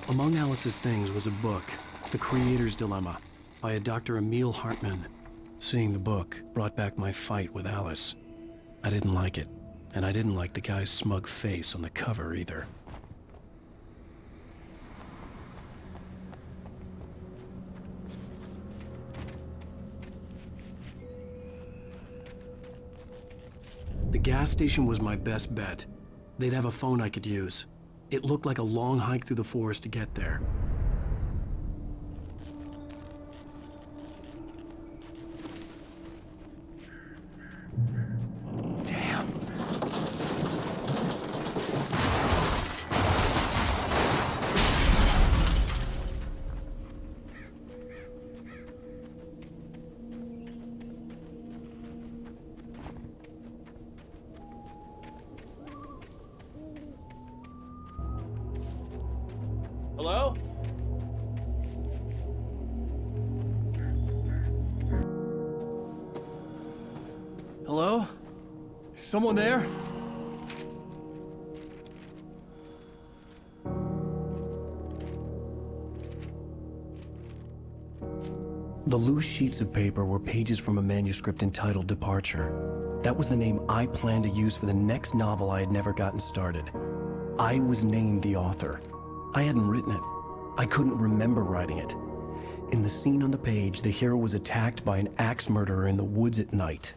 Among Alice's things was a book, The Creator's Dilemma, by a Dr. Emil Hartmann. Seeing the book brought back my fight with Alice. I didn't like it, and I didn't like the guy's smug face on the cover either. The gas station was my best bet. They'd have a phone I could use. It looked like a long hike through the forest to get there. Damn. Hello? Hello? Is someone there? The loose sheets of paper were pages from a manuscript entitled Departure. That was the name I planned to use for the next novel I had never gotten started. I was named the author. I hadn't written it. I couldn't remember writing it. In the scene on the page, the hero was attacked by an axe murderer in the woods at night.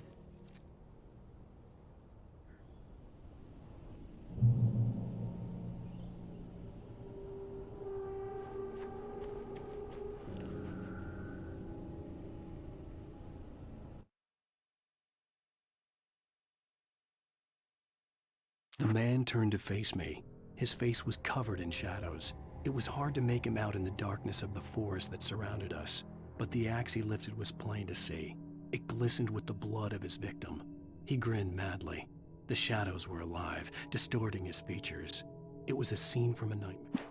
The man turned to face me. His face was covered in shadows. It was hard to make him out in the darkness of the forest that surrounded us, but the axe he lifted was plain to see. It glistened with the blood of his victim. He grinned madly. The shadows were alive, distorting his features. It was a scene from a nightmare.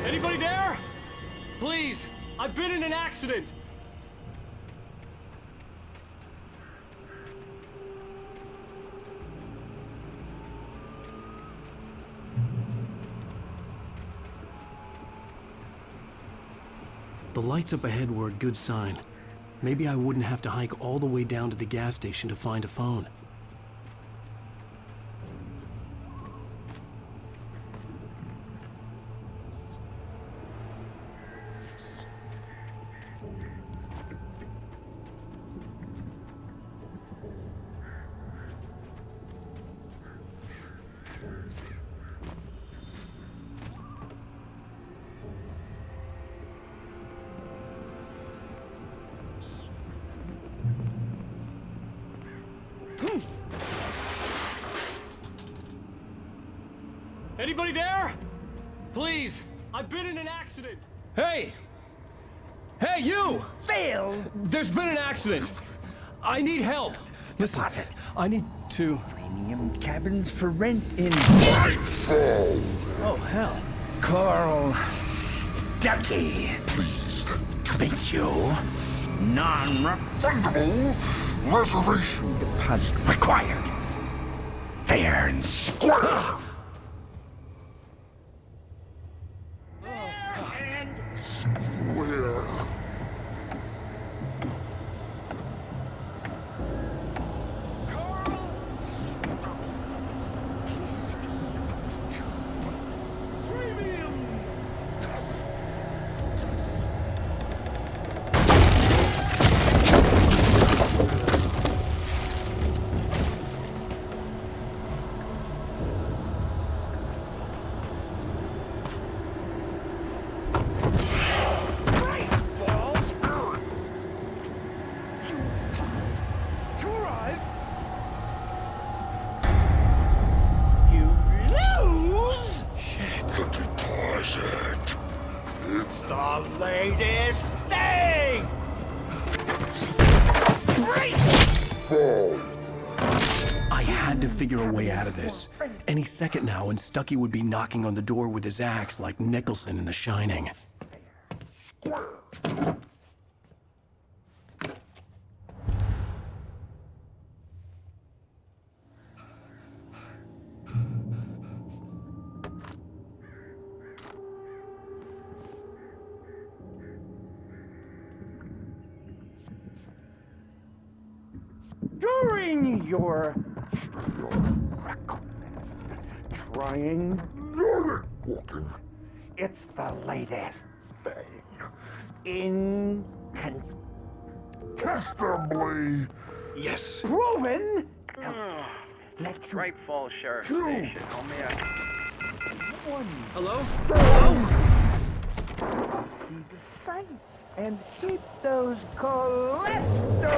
Anybody there? Please, I've been in an accident. The lights up ahead were a good sign. Maybe I wouldn't have to hike all the way down to the gas station to find a phone. Anybody there? Please, I've been in an accident. Hey! Hey, you! Phil! There's been an accident. I need help. Listen, Deposit. I need to... Premium cabins for rent in Oh, hell. Coral Stucky. Please, To meet you, non-refundable reservation deposit required. Fair and square. where? It's the latest thing! I had to figure a way out of this. Any second now, and Stucky would be knocking on the door with his axe like Nicholson in The Shining. square. During your record, trying Walking. it's the latest thing. Testably. Yes. Proven. Let you Frightful Sheriff Station. Only a Hello? see the sights and keep those cholesterol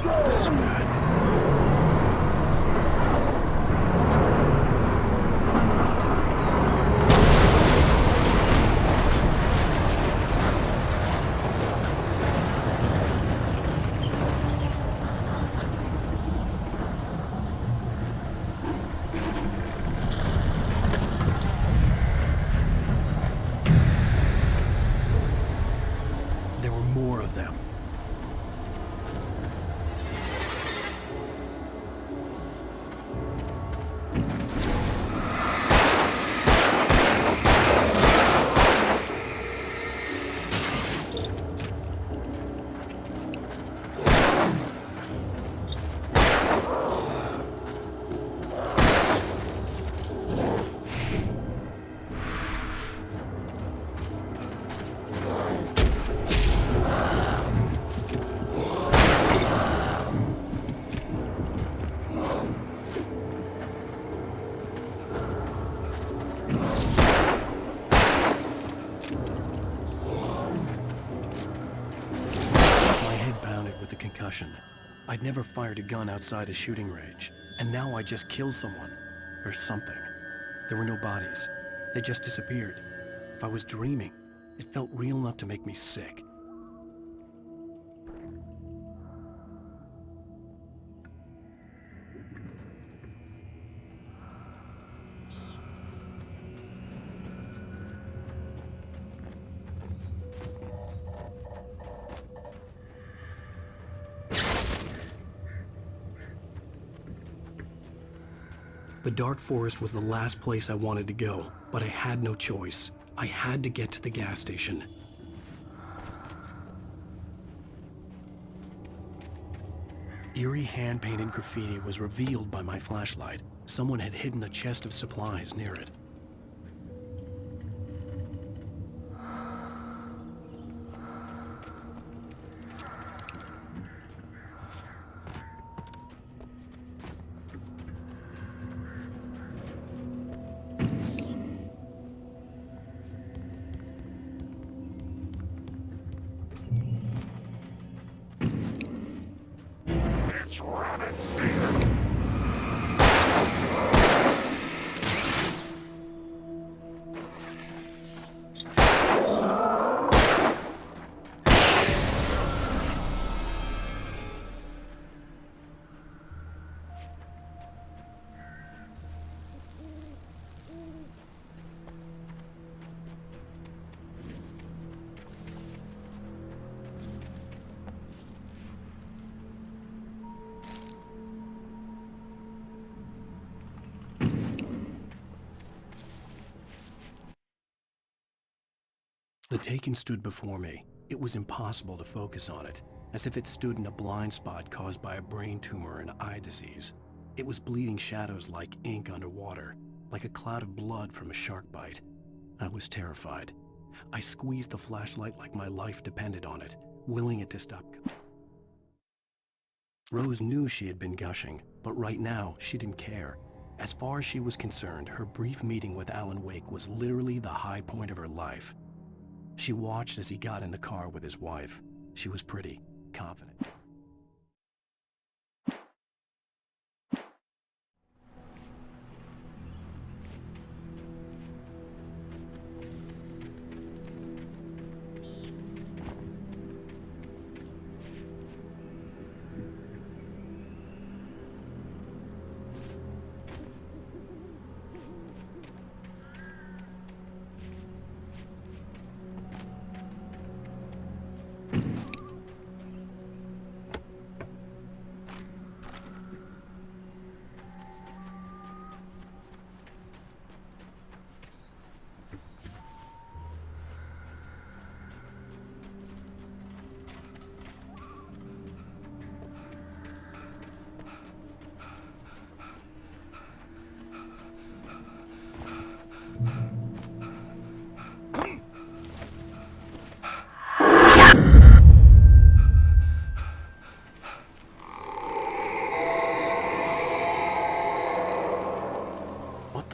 levels. This is bad. There were more of them. My head pounded with the concussion. I'd never fired a gun outside a shooting range, and now I just killed someone. Or something. There were no bodies. They just disappeared. If I was dreaming, it felt real enough to make me sick. The dark forest was the last place I wanted to go, but I had no choice. I had to get to the gas station. Eerie hand-painted graffiti was revealed by my flashlight. Someone had hidden a chest of supplies near it. It's rabbit season. The Taken stood before me. It was impossible to focus on it, as if it stood in a blind spot caused by a brain tumor and eye disease. It was bleeding shadows like ink underwater, like a cloud of blood from a shark bite. I was terrified. I squeezed the flashlight like my life depended on it, willing it to stop. Rose knew she had been gushing, but right now she didn't care. As far as she was concerned, her brief meeting with Alan Wake was literally the high point of her life. She watched as he got in the car with his wife. She was pretty, confident.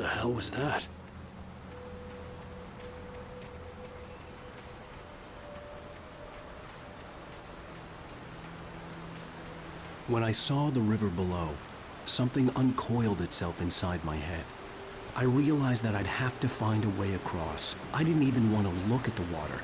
the hell was that? When I saw the river below, something uncoiled itself inside my head. I realized that I'd have to find a way across. I didn't even want to look at the water.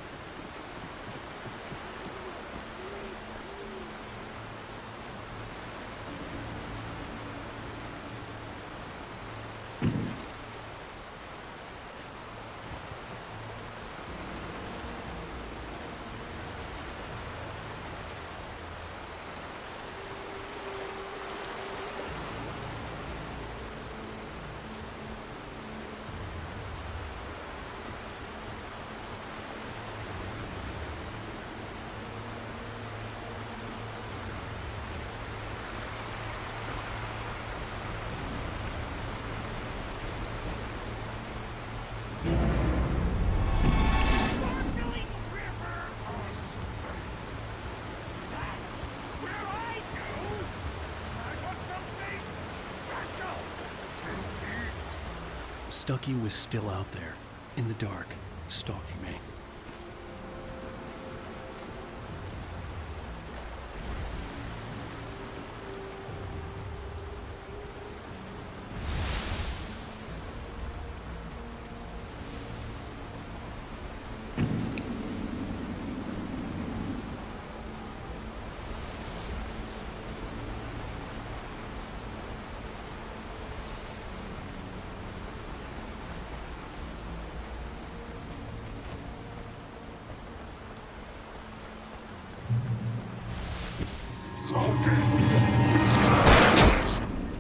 Stucky was still out there, in the dark, stalking me.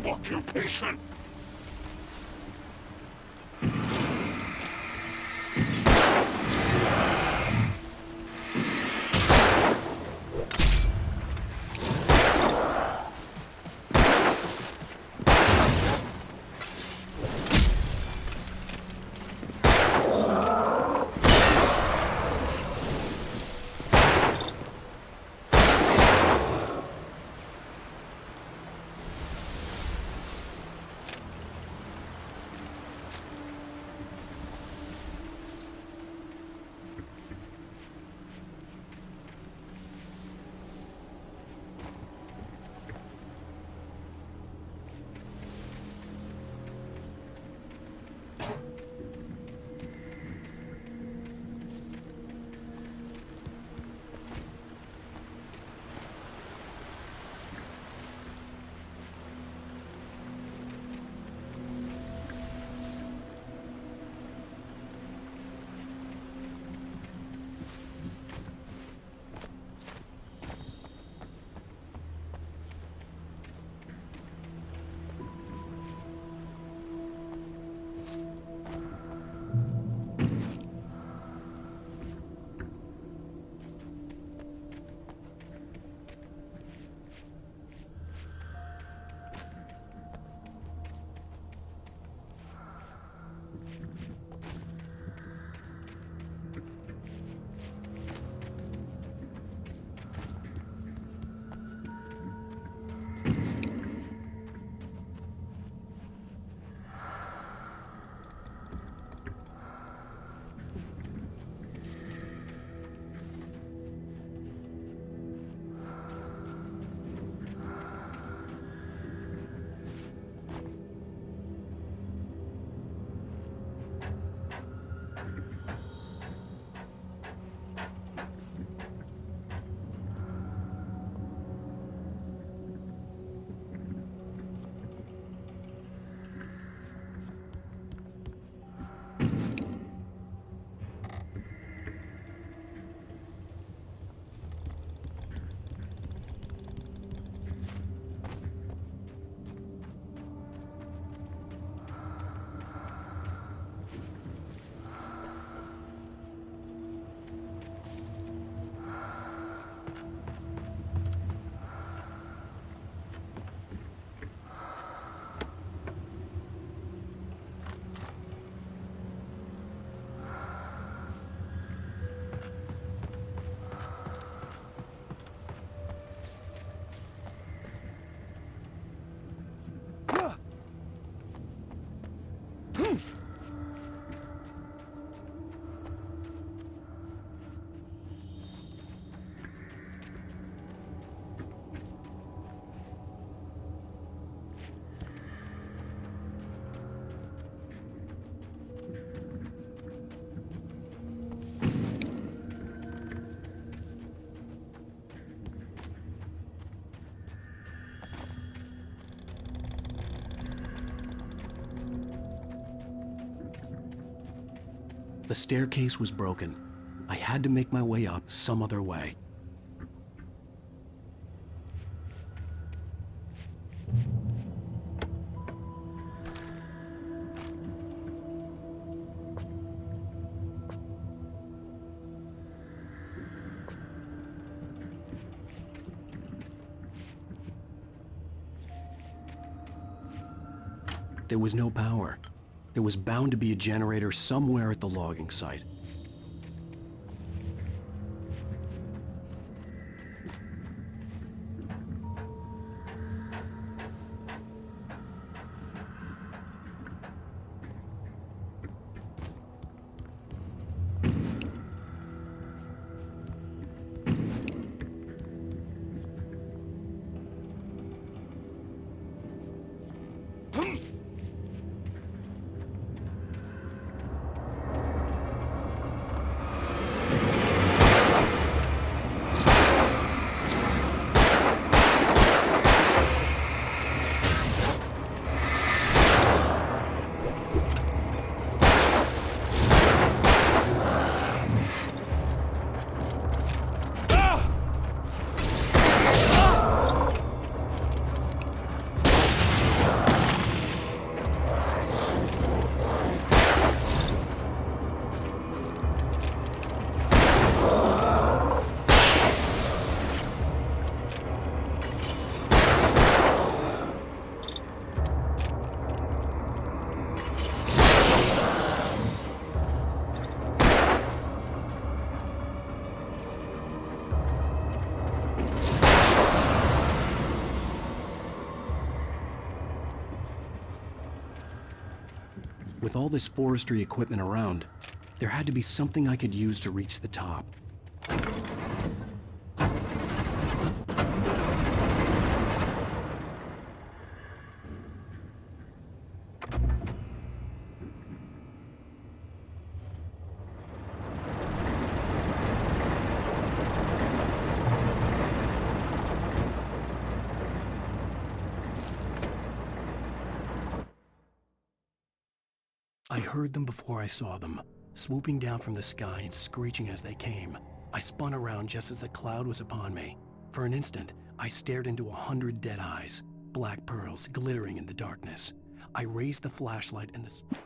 Occupation. The staircase was broken. I had to make my way up some other way. There was no power. There was bound to be a generator somewhere at the logging site. With all this forestry equipment around, there had to be something I could use to reach the top. I heard them before I saw them, swooping down from the sky and screeching as they came. I spun around just as the cloud was upon me. For an instant, I stared into 100 dead eyes, black pearls glittering in the darkness. I raised the flashlight and the...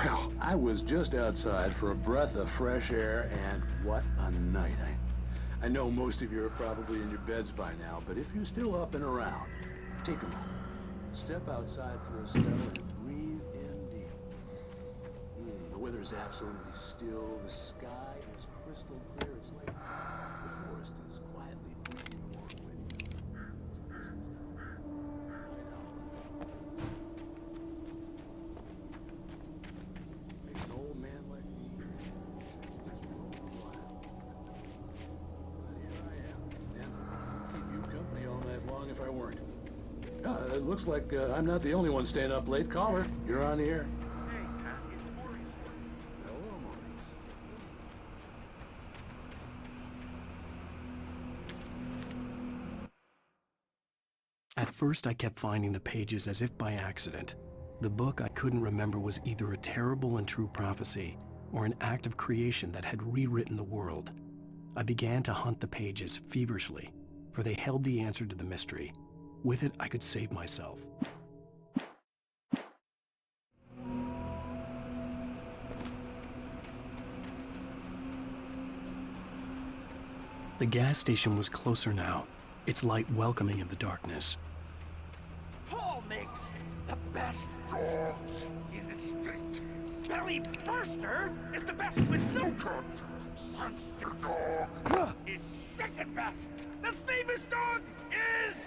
Well, I was just outside for a breath of fresh air, and what a night. I know most of you are probably in your beds by now, but if you're still up and around, take a moment. Step outside for a spell and breathe in deep. The weather is absolutely still. The sky is crystal clear. It's like the forest is quietly breathing along with you. Makes an old man like me just roll a while. But here I am, and I'd keep you company all night long if I weren't. It looks like I'm not the only one staying up late. Caller, you're on the air. Hey, Pat, it's Maurice. Hello, Maurice. At first, I kept finding the pages as if by accident. The book I couldn't remember was either a terrible and true prophecy or an act of creation that had rewritten the world. I began to hunt the pages feverishly, for they held the answer to the mystery. With it, I could save myself. The gas station was closer now, its light welcoming in the darkness. Paul makes the best Dogs in the state. belly burster is the best with no Contest. monster Dog. is second best. The famous dog is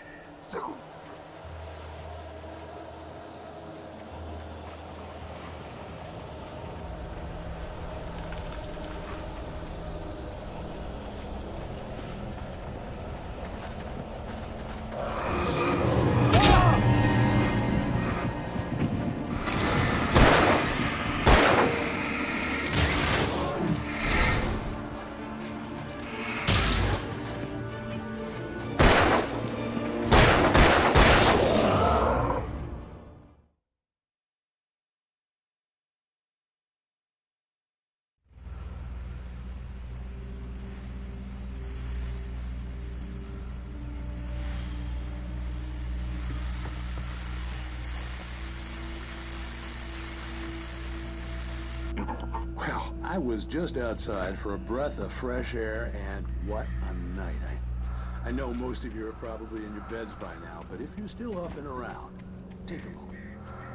Well, I was just outside for a breath of fresh air, and what a night. I know most of you are probably in your beds by now, but if you're still up and around, take a moment.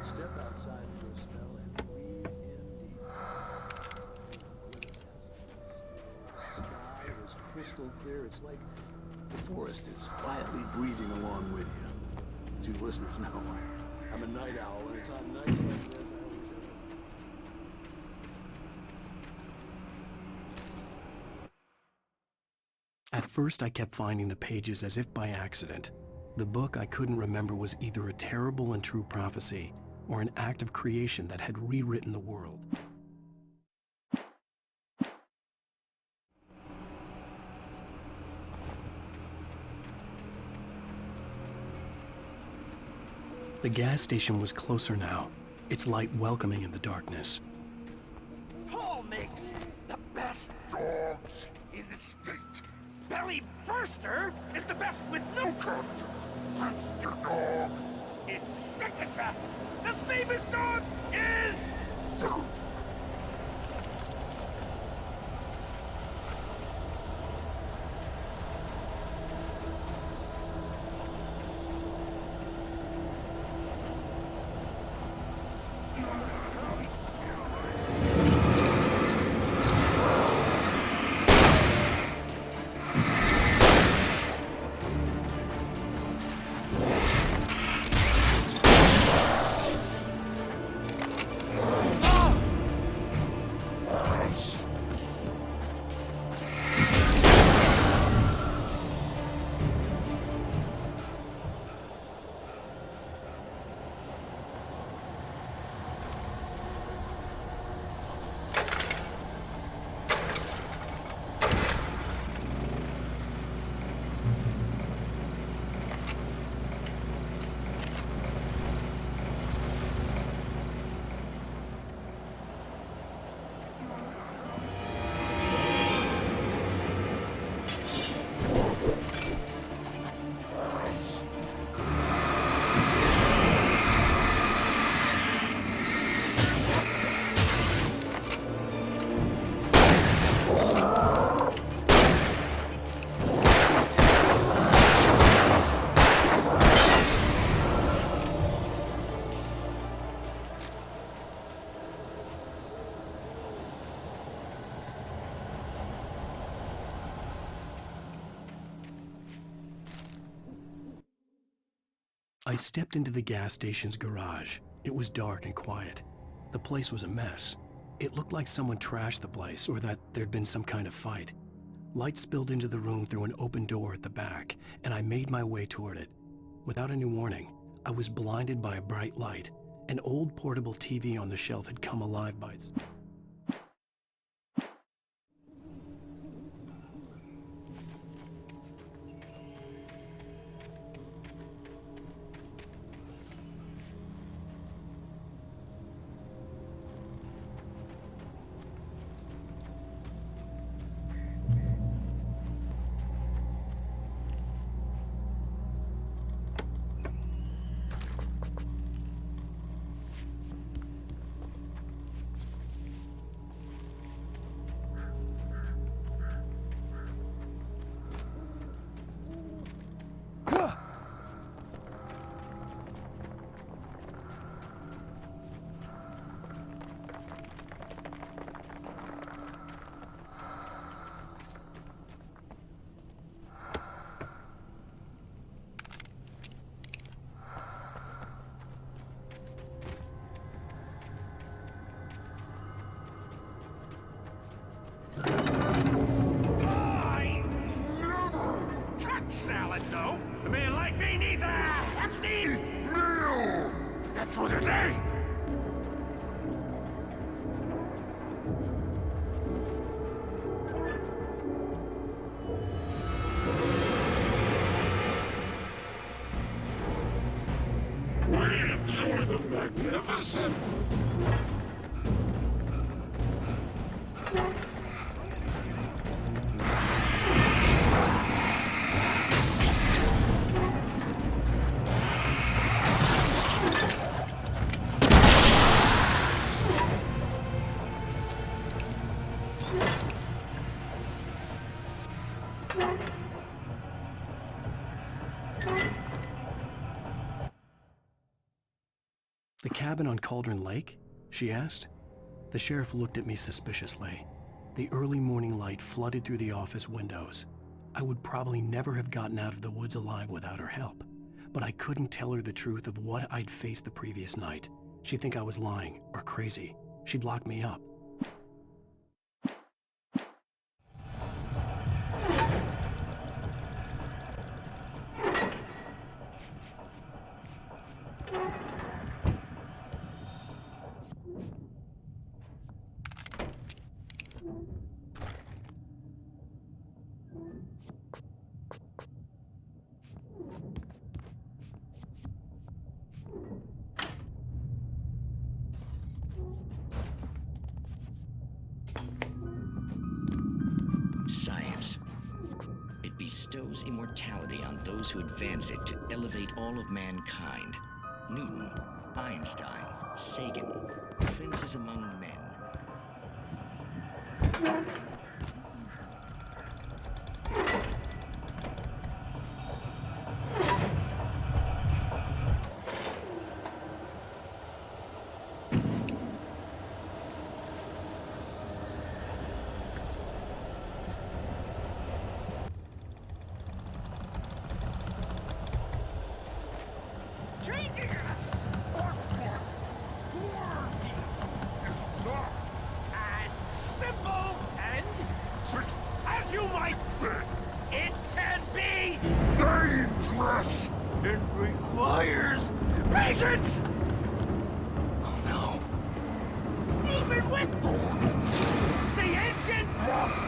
Step outside for a spell and breathe in deep. The sky is crystal clear. It's like the forest is quietly breathing along with you. To listeners know, I'm a night owl, and it's on nights like this I always have At first, I kept finding the pages as if by accident. The book I couldn't remember was either a terrible and true prophecy or an act of creation that had rewritten the world. The gas station was closer now, its light welcoming in the darkness. Paul makes the best Dogs in the state. belly burster is the best with no Contest. monster Dog. is second best. The famous dog is I stepped into the gas station's garage. It was dark and quiet. The place was a mess. It looked like someone trashed the place or that there'd been some kind of fight. Light spilled into the room through an open door at the back, and I made my way toward it. Without any warning, I was blinded by a bright light. An old portable TV on the shelf had come alive by its... Salad, no. A man like me needs a hefty meal. That's for the day. We enjoy the magnificent. The cabin on Cauldron Lake? She asked. The sheriff looked at me suspiciously. The early morning light flooded through the office windows. I would probably never have gotten out of the woods alive without her help, but I couldn't tell her the truth of what I'd faced the previous night. She'd think I was lying or crazy. She'd lock me up. Science. It bestows immortality on those who advance it to elevate all of mankind. Newton, Einstein, Sagan, princes among men. Taking us or what? Worthy is not and simple and as you might think, it can be dangerous. It requires patience. Oh no! Even with the engine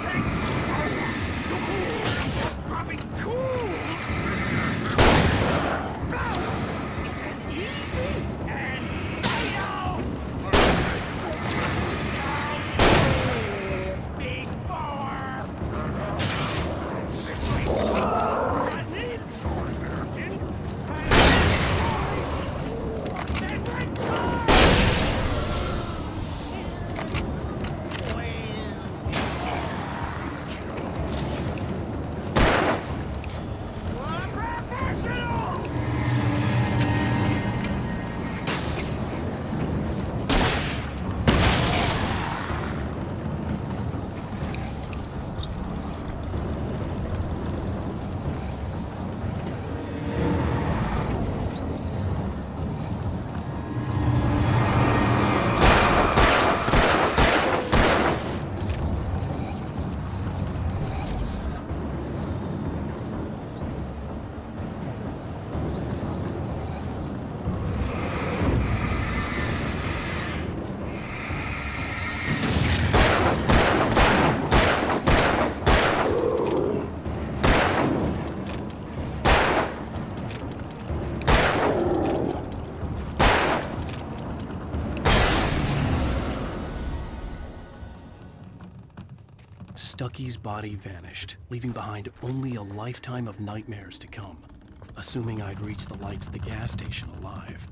takes hours to cool. Dropping tools. Isn't easy and fatal. Before. Stucky's body vanished, leaving behind only a lifetime of nightmares to come, assuming I'd reach the lights at the gas station alive.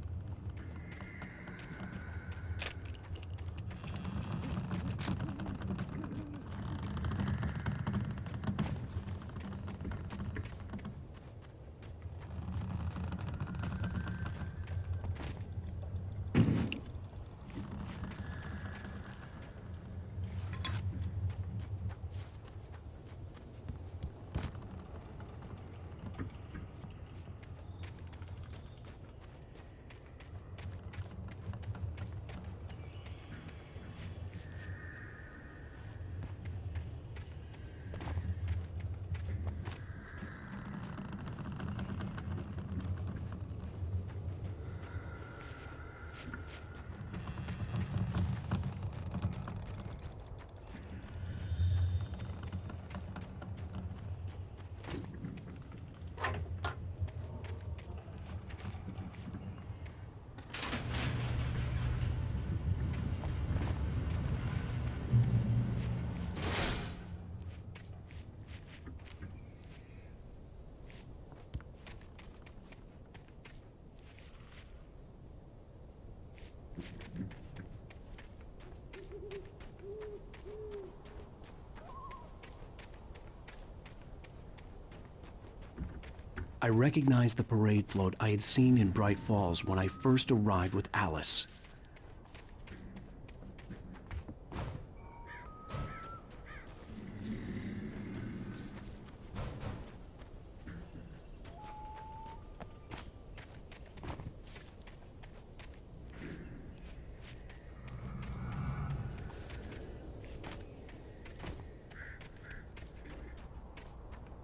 I recognized the parade float I had seen in Bright Falls when I first arrived with Alice.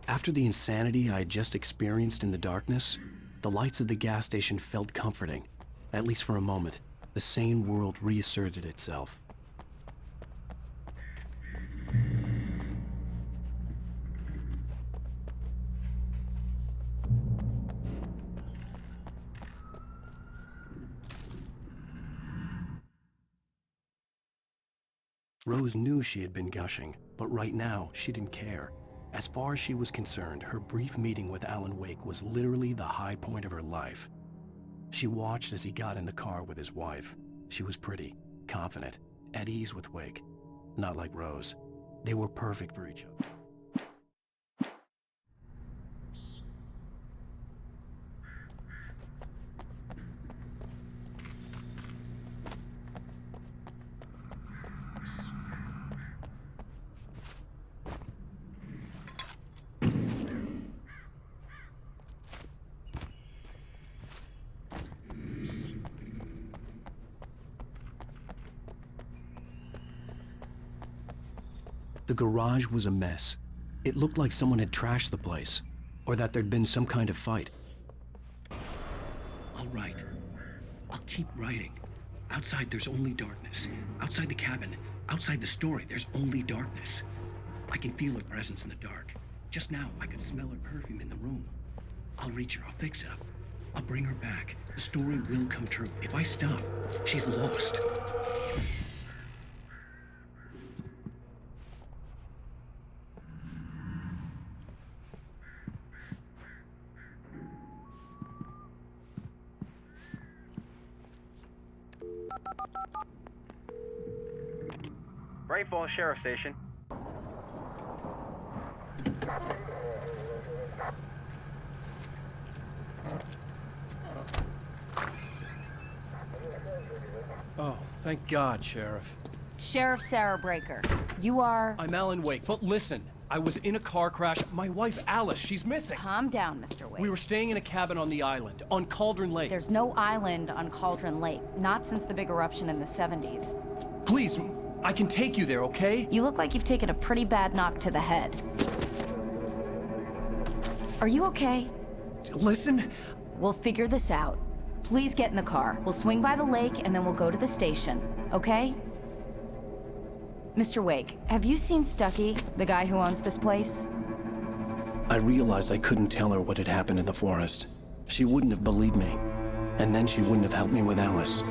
After the insanity I had just experienced in the darkness, the lights of the gas station felt comforting. At least for a moment, the sane world reasserted itself. Rose knew she had been gushing, but right now, she didn't care. As far as she was concerned, her brief meeting with Alan Wake was literally the high point of her life. She watched as he got in the car with his wife. She was pretty, confident, at ease with Wake. Not like Rose. They were perfect for each other. The garage was a mess. It looked like someone had trashed the place, or that there'd been some kind of fight. I'll write. I'll keep writing. Outside, there's only darkness. Outside the cabin, outside the story, there's only darkness. I can feel her presence in the dark. Just now, I could smell her perfume in the room. I'll reach her, I'll fix it up. I'll bring her back. The story will come true. If I stop, she's lost. Great Falls Sheriff Station. Oh, thank God, Sheriff. Sheriff Sarah Breaker. You are... I'm Alan Wake, but listen. I was in a car crash. My wife, Alice, she's missing. Calm down, Mr. Wake. We were staying in a cabin on the island, on Cauldron Lake. There's no island on Cauldron Lake. Not since the big eruption in the 70s. Please, I can take you there, okay? You look like you've taken a pretty bad knock to the head. Are you okay? Listen. We'll figure this out. Please get in the car. We'll swing by the lake and then we'll go to the station, okay? Mr. Wake, have you seen Stucky, the guy who owns this place? I realized I couldn't tell her what had happened in the forest. She wouldn't have believed me. And then she wouldn't have helped me with Alice.